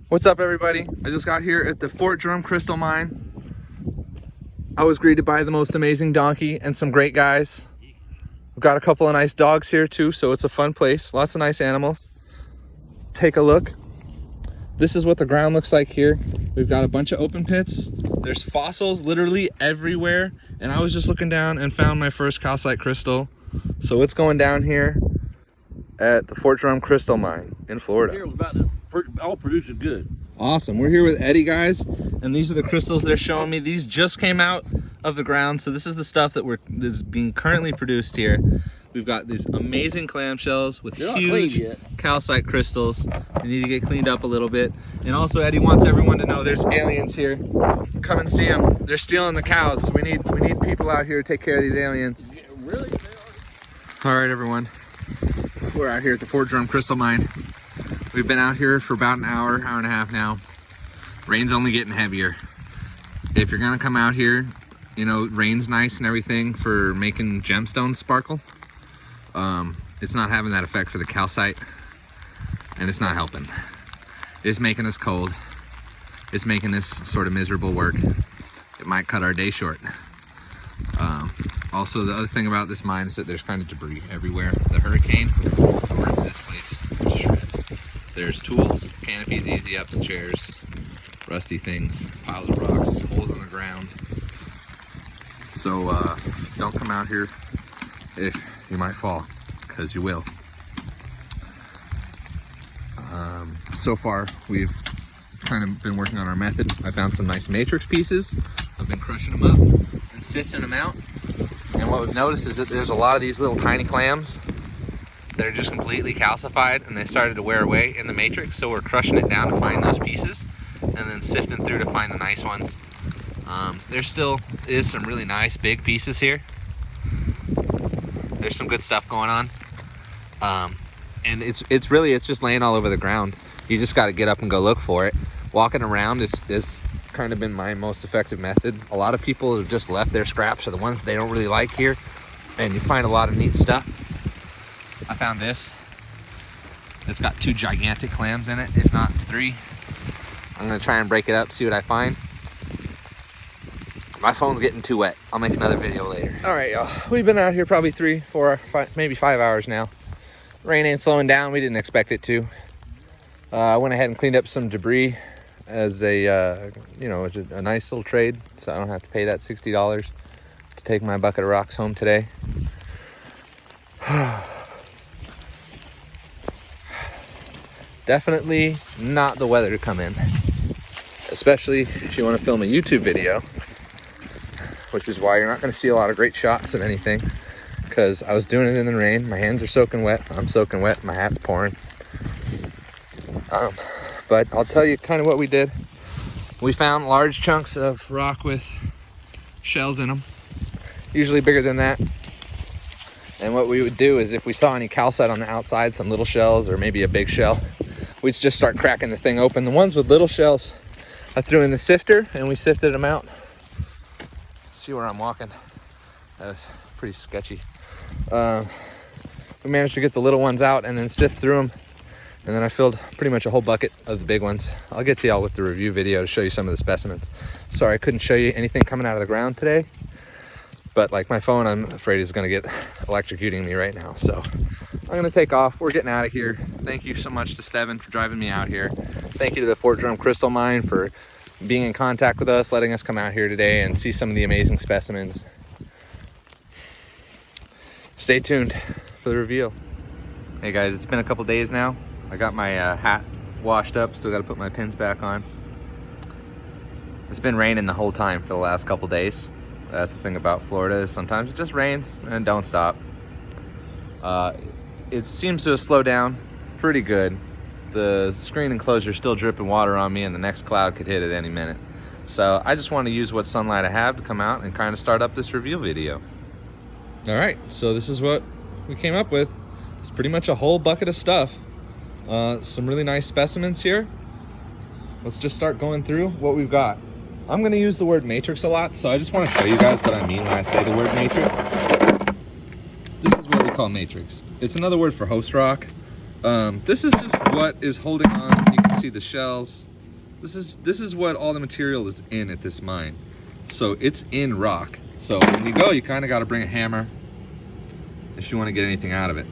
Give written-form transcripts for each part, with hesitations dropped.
What's up, everybody? I just got here at the Fort Drum Crystal Mine. I was greeted by the most amazing donkey and some great guys. We've got a couple of nice dogs here too, so it's a fun place. Lots of nice animals. Take a look. This is what the ground looks like here. We've got a bunch of open pits. There's fossils literally everywhere. And I was just looking down and found my first calcite crystal. So it's going down here at the Fort Drum Crystal Mine in Florida. Here was about to all producing good. Awesome. We're here with Eddie, guys, and these are the crystals they're showing me. These just came out of the ground, so this is the stuff that is being currently produced here. We've got these amazing clamshells with huge calcite crystals. They need to get cleaned up a little bit. And also, Eddie wants everyone to know there's aliens here. Come and see them. They're stealing the cows. We need people out here to take care of these aliens. Yeah, really? All right, everyone. We're out here at the Fort Drum Crystal Mine. We've been out here for about an hour and a half now. Rain's only getting heavier. If you're gonna come out here, you know, rain's nice and everything for making gemstones sparkle. It's not having that effect for the calcite, and it's not helping. It's making us cold. It's making this sort of miserable work. It might cut our day short. Also, the other thing about this mine is that there's kind of debris everywhere. The hurricane ripped this place to shreds. There's tools, canopies, easy ups, chairs, rusty things, piles of rocks, holes in the ground. So don't come out here if you might fall, because you will. So far, we've kind of been working on our method. I found some nice matrix pieces. I've been crushing them up and sifting them out. And what we've noticed is that there's a lot of these little tiny clams that are just completely calcified, and they started to wear away in the matrix. So we're crushing it down to find those pieces and then sifting through to find the nice ones. There still is some really nice big pieces here. There's some good stuff going on. And it's just laying all over the ground. You just got to get up and go look for it. Walking around is kind of been my most effective method. A lot of people have just left their scraps or the ones they don't really like here, and you find a lot of neat stuff. I found this. It's got 2 gigantic clams in it, if not 3. I'm gonna try and break it up, see what I find. My phone's getting too wet. I'll make another video later. All right, y'all. We've been out here probably 3, 4, 5, maybe 5 hours now. Rain ain't slowing down. We didn't expect it to. I went ahead and cleaned up some debris as a nice little trade, so I don't have to pay that $60 to take my bucket of rocks home today. Definitely not the weather to come in, especially if you want to film a YouTube video, which is why you're not going to see a lot of great shots of anything, because I was doing it in the rain. My hands are soaking wet. I'm soaking wet. My hat's pouring. But I'll tell you kind of what we did. We found large chunks of rock with shells in them, usually bigger than that. And what we would do is if we saw any calcite on the outside, some little shells or maybe a big shell, we'd just start cracking the thing open. The ones with little shells, I threw in the sifter and we sifted them out. Let's see where I'm walking. That was pretty sketchy. We managed to get the little ones out and then sift through them. And then I filled pretty much a whole bucket of the big ones. I'll get to y'all with the review video to show you some of the specimens. Sorry, I couldn't show you anything coming out of the ground today. But like my phone, I'm afraid is gonna get electrocuting me right now. So I'm gonna take off. We're getting out of here. Thank you so much to Steven for driving me out here. Thank you to the Fort Drum Crystal Mine for being in contact with us, letting us come out here today and see some of the amazing specimens. Stay tuned for the reveal. Hey guys, it's been a couple days now. I got my hat washed up, still got to put my pins back on. It's been raining the whole time for the last couple days. That's the thing about Florida, is sometimes it just rains and don't stop. It seems to have slowed down pretty good. The screen enclosure is still dripping water on me, and the next cloud could hit at any minute. So I just want to use what sunlight I have to come out and kind of start up this reveal video. All right, so this is what we came up with. It's pretty much a whole bucket of stuff. Some really nice specimens here. Let's just start going through what we've got. I'm going to use the word matrix a lot, so I just want to show you guys what I mean when I say the word matrix. This is what we call matrix. It's another word for host rock. This is just what is holding on. You can see the shells This is what all the material is in at this mine. So it's in rock. So when you go, you kind of got to bring a hammer if you want to get anything out of it.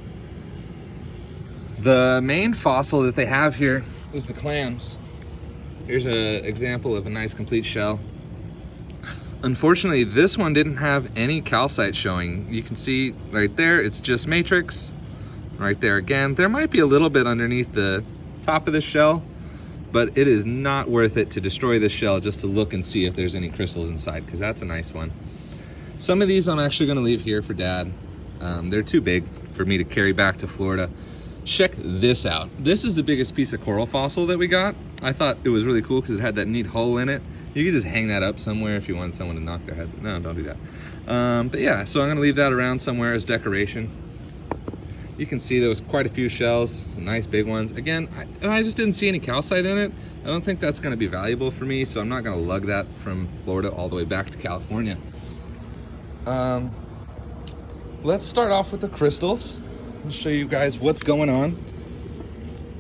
The main fossil that they have here is the clams. Here's an example of a nice complete shell. Unfortunately, this one didn't have any calcite showing. You can see right there, it's just matrix. Right there again, there might be a little bit underneath the top of the shell, but it is not worth it to destroy this shell just to look and see if there's any crystals inside, because that's a nice one. Some of these I'm actually going to leave here for Dad. They're too big for me to carry back to Florida. Check this out. This is the biggest piece of coral fossil that we got. I thought it was really cool because it had that neat hole in it. You could just hang that up somewhere if you want someone to knock their head. No, don't do that. But yeah, so I'm going to leave that around somewhere as decoration. You can see there was quite a few shells, some nice big ones. Again, I just didn't see any calcite in it. I don't think that's going to be valuable for me, so I'm not going to lug that from Florida all the way back to California. Let's start off with the crystals. I'll show you guys what's going on.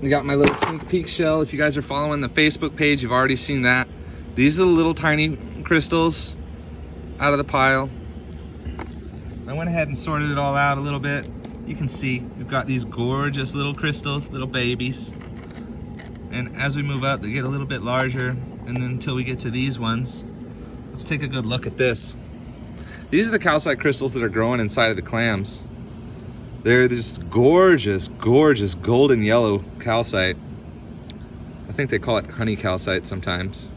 We got my little sneak peek shell. If you guys are following the Facebook page, you've already seen that. These are the little tiny crystals out of the pile. I went ahead and sorted it all out a little bit. You can see we've got these gorgeous little crystals, little babies. And as we move up, they get a little bit larger. And then until we get to these ones, let's take a good look at this. These are the calcite crystals that are growing inside of the clams. They're this gorgeous, gorgeous golden yellow calcite. I think they call it honey calcite sometimes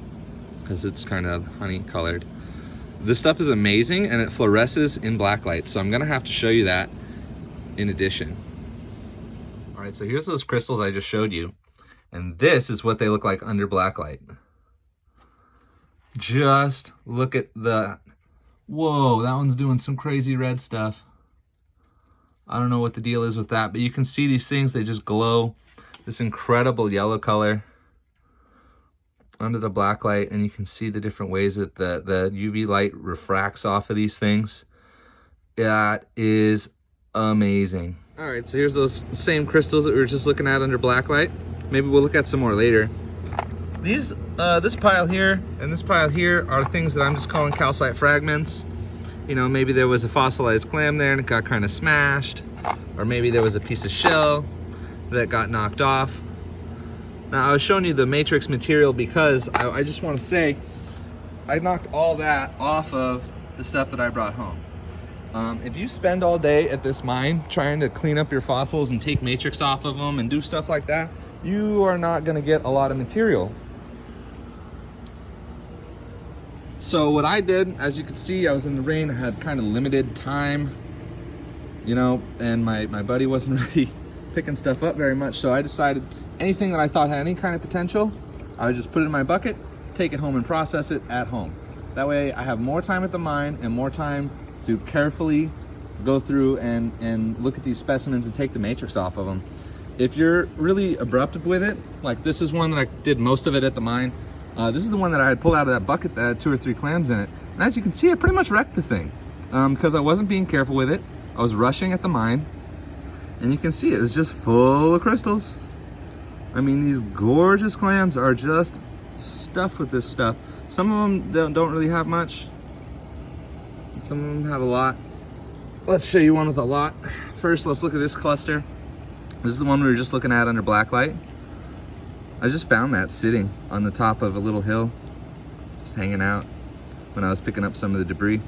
because it's kind of honey colored. This stuff is amazing and it fluoresces in black light. So I'm gonna have to show you that in addition. All right, so here's those crystals I just showed you. And this is what they look like under black light. Just look at that. Whoa, that one's doing some crazy red stuff. I don't know what the deal is with that, but you can see these things, they just glow this incredible yellow color under the black light, and you can see the different ways that the UV light refracts off of these things. That is amazing. All right, so here's those same crystals that we were just looking at under black light. Maybe we'll look at some more later. These, this pile here and this pile here are things that I'm just calling calcite fragments. You know, maybe there was a fossilized clam there and it got kind of smashed, or maybe there was a piece of shell that got knocked off. Now, I was showing you the matrix material because I just want to say I knocked all that off of the stuff that I brought home. If you spend all day at this mine trying to clean up your fossils and take matrix off of them and do stuff like that, you are not going to get a lot of material. So what I did, as you can see, I was in the rain, I had kind of limited time, you know, and my buddy wasn't really picking stuff up very much, so I decided anything that I thought had any kind of potential, I would just put it in my bucket, take it home and process it at home. That way I have more time at the mine and more time to carefully go through and look at these specimens and take the matrix off of them. If you're really abrupt with it, like this is one that I did most of it at the mine. This is the one that I had pulled out of that bucket that had 2 or 3 clams in it. And as you can see, I pretty much wrecked the thing because I wasn't being careful with it. I was rushing at the mine, and you can see it was just full of crystals. I mean, these gorgeous clams are just stuffed with this stuff. Some of them don't really have much. Some of them have a lot. Let's show you one with a lot. First, let's look at this cluster. This is the one we were just looking at under black light. I just found that sitting on the top of a little hill, just hanging out when I was picking up some of the debris.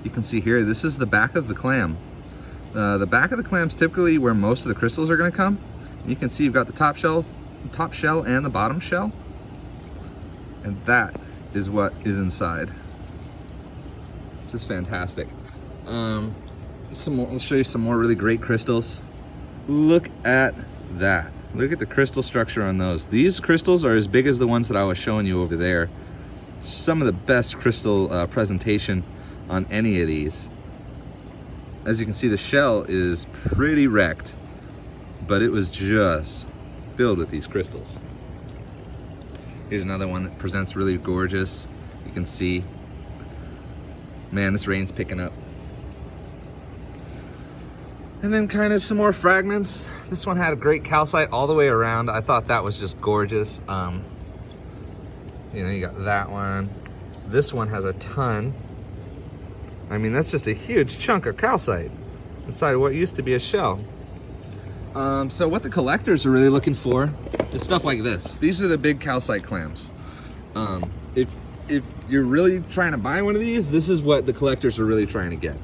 You can see here, this is the back of the clam. The back of the clam's typically where most of the crystals are going to come. You can see you've got the top shell and the bottom shell. And that is what is inside. Just fantastic. Let's show you some more really great crystals. Look at that. Look at the crystal structure on those. These crystals are as big as the ones that I was showing you over there. Some of the best crystal presentation on any of these. As you can see, the shell is pretty wrecked, but it was just filled with these crystals. Here's another one that presents really gorgeous. You can see, man, this rain's picking up. And then kind of some more fragments. This one had a great calcite all the way around. I thought that was just gorgeous. You know, you got that one. This one has a ton. I mean, that's just a huge chunk of calcite inside of what used to be a shell. So what the collectors are really looking for is stuff like this. These are the big calcite clams. If you're really trying to buy one of these, this is what the collectors are really trying to get.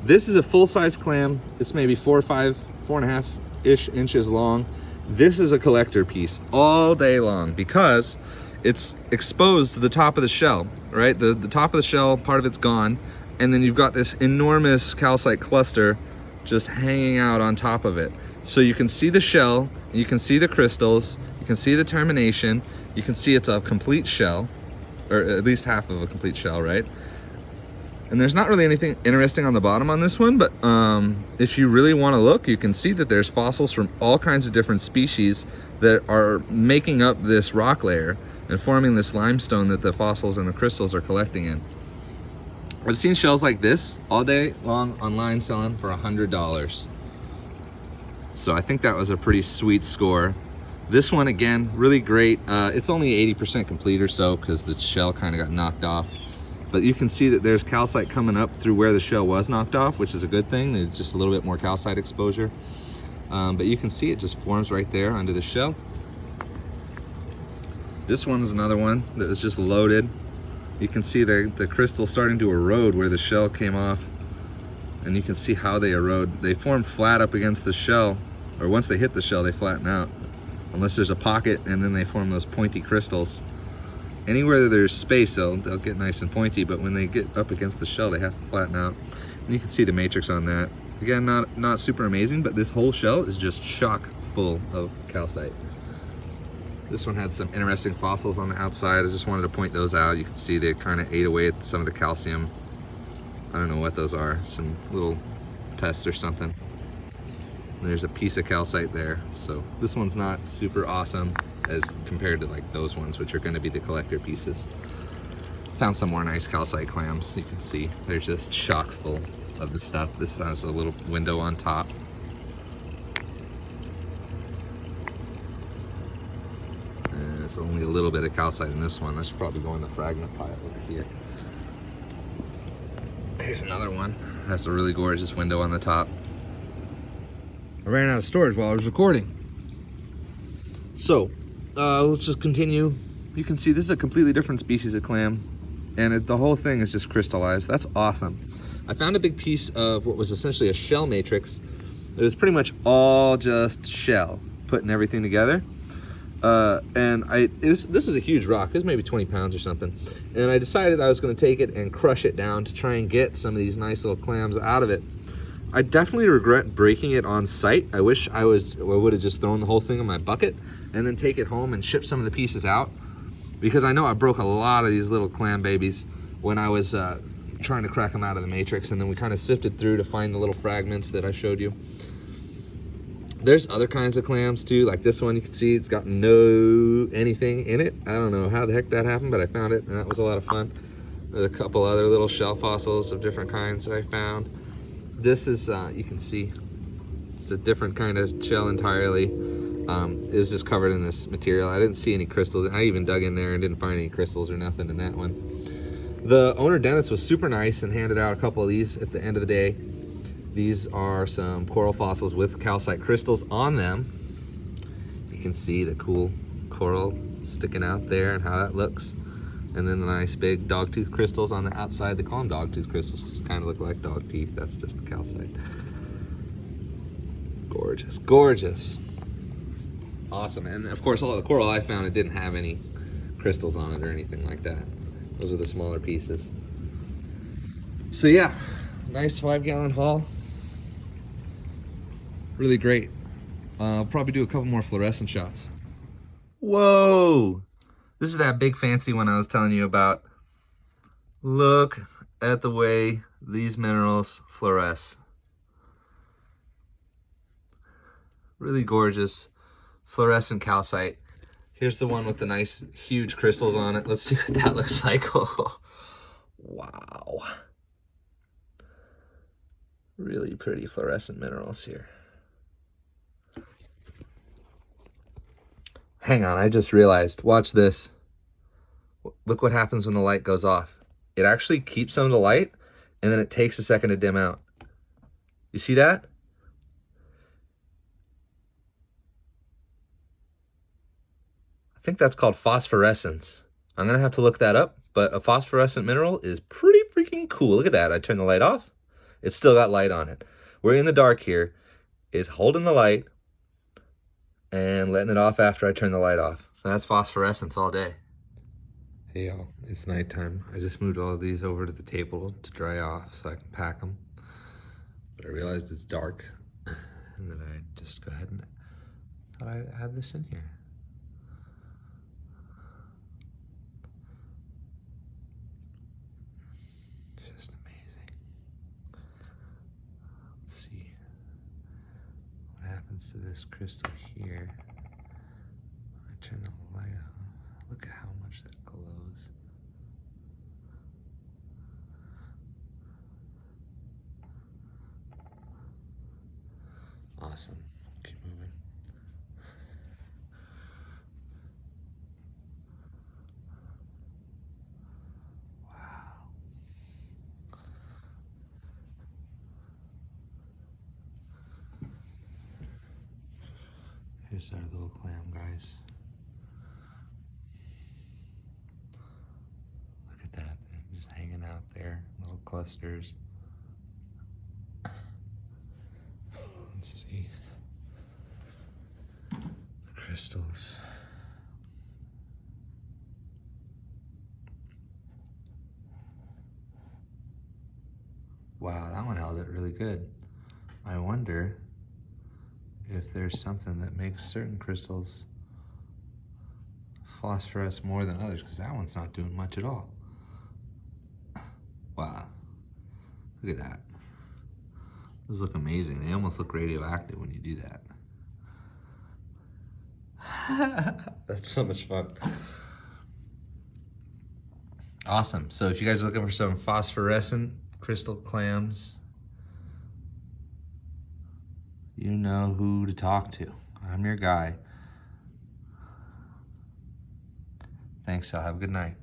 This is a full-size clam. It's maybe 4 and a half-ish inches long. This is a collector piece all day long because it's exposed to the top of the shell, right? The top of the shell, part of it's gone, and then you've got this enormous calcite cluster just hanging out on top of it. So you can see the shell, you can see the crystals, you can see the termination, you can see it's a complete shell, or at least half of a complete shell, right? And there's not really anything interesting on the bottom on this one, but if you really want to look, you can see that there's fossils from all kinds of different species that are making up this rock layer and forming this limestone that the fossils and the crystals are collecting in. I've seen shells like this all day long online selling for $100. So I think that was a pretty sweet score. This one, again, really great. It's only 80% complete or so because the shell kind of got knocked off. But you can see that there's calcite coming up through where the shell was knocked off, which is a good thing. There's just a little bit more calcite exposure. But you can see it just forms right there under the shell. This one's another one that was just loaded. You can see the crystal starting to erode where the shell came off. And you can see how they erode. They form flat up against the shell, or once they hit the shell, they flatten out. Unless there's a pocket, and then they form those pointy crystals. Anywhere that there's space, they'll get nice and pointy, but when they get up against the shell, they have to flatten out. And you can see the matrix on that. Again, not super amazing, but this whole shell is just chock full of calcite. This one had some interesting fossils on the outside. I just wanted to point those out. You can see they kind of ate away at some of the calcium. I don't know what those are, some little pests or something. And there's a piece of calcite there. So this one's not super awesome as compared to like those ones, which are going to be the collector pieces. Found some more nice calcite clams. You can see they're just chock full of the stuff. This has a little window on top. And there's only a little bit of calcite in this one. That should probably go in the fragment pile over here. Here's another one. Has a really gorgeous window on the top. I ran out of storage while I was recording. So, let's just continue. You can see this is a completely different species of clam, and the whole thing is just crystallized. That's awesome. I found a big piece of what was essentially a shell matrix. It was pretty much all just shell, putting everything together. This is a huge rock. It was maybe 20 pounds or something. And I decided I was going to take it and crush it down to try and get some of these nice little clams out of it. I definitely regret breaking it on site. I wish I would have just thrown the whole thing in my bucket and then take it home and ship some of the pieces out, because I know I broke a lot of these little clam babies when I was trying to crack them out of the matrix, and then we kind of sifted through to find the little fragments that I showed you. There's other kinds of clams too, like this one. You can see it's got no anything in it. I don't know how the heck that happened, but I found it, and that was a lot of fun. There's a couple other little shell fossils of different kinds that I found. This is, you can see, it's a different kind of shell entirely. It's just covered in this material. I didn't see any crystals. I even dug in there and didn't find any crystals or nothing in that one. The owner, Dennis, was super nice and handed out a couple of these at the end of the day. These are some coral fossils with calcite crystals on them. You can see the cool coral sticking out there and how that looks. And then the nice big dogtooth crystals on the outside. They call them dogtooth crystals because they kind of look like dog teeth. That's just the calcite. Gorgeous, gorgeous. Awesome. And of course, all the coral I found, it didn't have any crystals on it or anything like that. Those are the smaller pieces. So yeah, nice 5-gallon haul. Really great. I'll probably do a couple more fluorescent shots. Whoa! This is that big fancy one I was telling you about. Look at the way these minerals fluoresce. Really gorgeous fluorescent calcite. Here's the one with the nice huge crystals on it. Let's see what that looks like. Oh, wow. Really pretty fluorescent minerals here. Hang on, I just realized. Watch this. Look what happens when the light goes off. It actually keeps some of the light, and then it takes a second to dim out. You see that? I think that's called phosphorescence. I'm gonna have to look that up, but a phosphorescent mineral is pretty freaking cool. Look at that. I turn the light off. It's still got light on it. We're in the dark here. It's holding the light and letting it off after I turn the light off. That's phosphorescence all day. Hey y'all, it's nighttime. I just moved all of these over to the table to dry off so I can pack them. But I realized it's dark, and then I just go ahead and thought I'd add this in here. Just amazing. Let's see what happens to this crystal here. I turn the light on. Look at how much that glows. Awesome. Keep moving. Wow. Here's our little clam, guys. Look at that. Just hanging out there. Little clusters. Let's see. The crystals. Wow, that one held it really good. I wonder if there's something that makes certain crystals phosphoresce more than others, because that one's not doing much at all. Wow. Look at that. Those look amazing. They almost look radioactive when you do that. That's so much fun. Awesome. So if you guys are looking for some phosphorescent crystal clams, you know who to talk to. I'm your guy. Thanks, y'all. Have a good night.